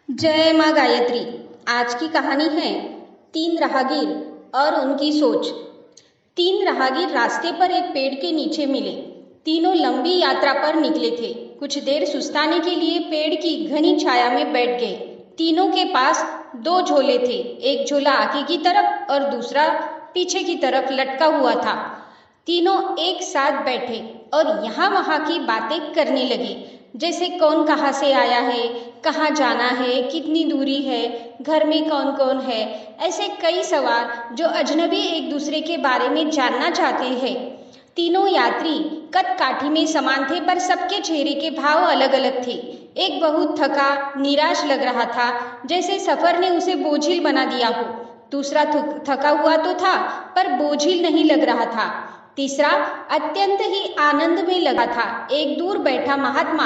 जय माँ गायत्री। आज की कहानी है तीन राहगीर और उनकी सोच। तीन राहगीर रास्ते पर एक पेड़ के नीचे मिले। तीनों लंबी यात्रा पर निकले थे। कुछ देर सुस्ताने के लिए पेड़ की घनी छाया में बैठ गए। तीनों के पास दो झोले थे, एक झोला आगे की तरफ और दूसरा पीछे की तरफ लटका हुआ था। तीनों एक साथ बैठे और यहाँ वहाँ की बातें करने लगे, जैसे कौन कहाँ से आया है, कहाँ जाना है, कितनी दूरी है, घर में कौन कौन है। ऐसे कई सवाल जो अजनबी एक दूसरे के बारे में जानना चाहते हैं। तीनों यात्री कद काठी में समान थे, पर सबके चेहरे के भाव अलग अलग थे। एक बहुत थका निराश लग रहा था, जैसे सफर ने उसे बोझिल बना दिया हो। दूसरा थका हुआ तो था, पर बोझिल नहीं लग रहा था। तीसरा अत्यंत ही आनंद में लगा था। एक दूर बैठा महात्मा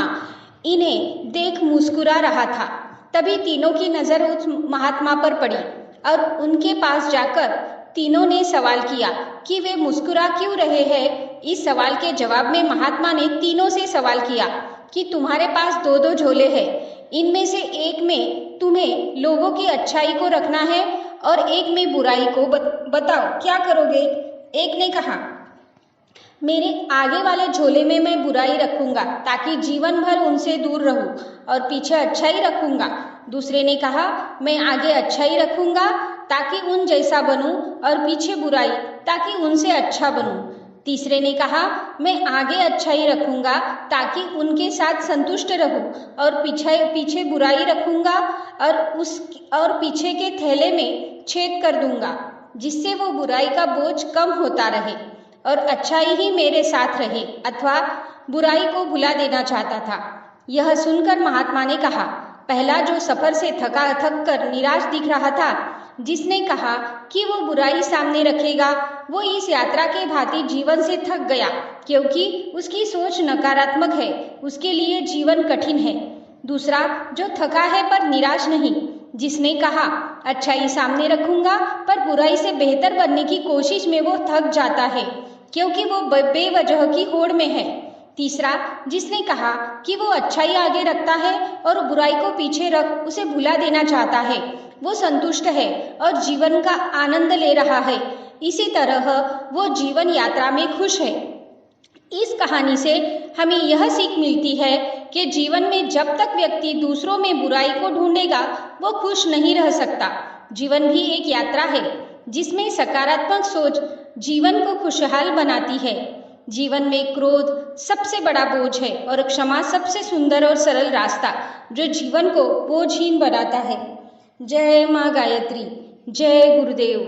इन्हें देख मुस्कुरा रहा था। तभी तीनों की नजर उस महात्मा पर पड़ी और उनके पास जाकर तीनों ने सवाल किया कि वे मुस्कुरा क्यों रहे हैं। इस सवाल के जवाब में महात्मा ने तीनों से सवाल किया कि तुम्हारे पास दो दो झोले हैं, इनमें से एक में तुम्हें लोगों की अच्छाई को रखना है और एक में बुराई को। बताओ क्या करोगे। एक ने कहा, मेरे आगे वाले झोले में मैं बुराई रखूंगा ताकि जीवन भर उनसे दूर रहूं, और पीछे अच्छाई रखूंगा। दूसरे ने कहा, मैं आगे अच्छाई रखूंगा ताकि उन जैसा बनूं, और पीछे बुराई ताकि उनसे अच्छा बनूं। तीसरे ने कहा, मैं आगे अच्छाई रखूंगा ताकि उनके साथ संतुष्ट रहूं, और पीछे बुराई रखूंगा और पीछे के थैले में छेद कर दूंगा, जिससे वो बुराई का बोझ कम होता रहे और अच्छाई ही मेरे साथ रहे, अथवा बुराई को भुला देना चाहता था। यह सुनकर महात्मा ने कहा, पहला जो सफर से थक कर निराश दिख रहा था, जिसने कहा कि वो बुराई सामने रखेगा, वो इस यात्रा के भांति जीवन से थक गया, क्योंकि उसकी सोच नकारात्मक है, उसके लिए जीवन कठिन है। दूसरा जो थका है पर निराश नहीं, जिसने कहा अच्छाई सामने रखूंगा पर बुराई से बेहतर बनने की कोशिश में वो थक जाता है, क्योंकि वो बेवजह की होड़ में है। तीसरा जिसने कहा कि वो अच्छाई आगे रखता है और बुराई को पीछे रख उसे भुला देना चाहता है, वो संतुष्ट है और जीवन का आनंद ले रहा है। इसी तरह वो जीवन यात्रा में खुश है। इस कहानी से हमें यह सीख मिलती है कि जीवन में जब तक व्यक्ति दूसरों में बुराई को ढूंढेगा, वो खुश नहीं रह सकता। जीवन भी एक यात्रा है, जिसमें सकारात्मक सोच जीवन को खुशहाल बनाती है। जीवन में क्रोध सबसे बड़ा बोझ है और क्षमा सबसे सुंदर और सरल रास्ता, जो जीवन को बोझहीन बनाता है। जय माँ गायत्री। जय गुरुदेव।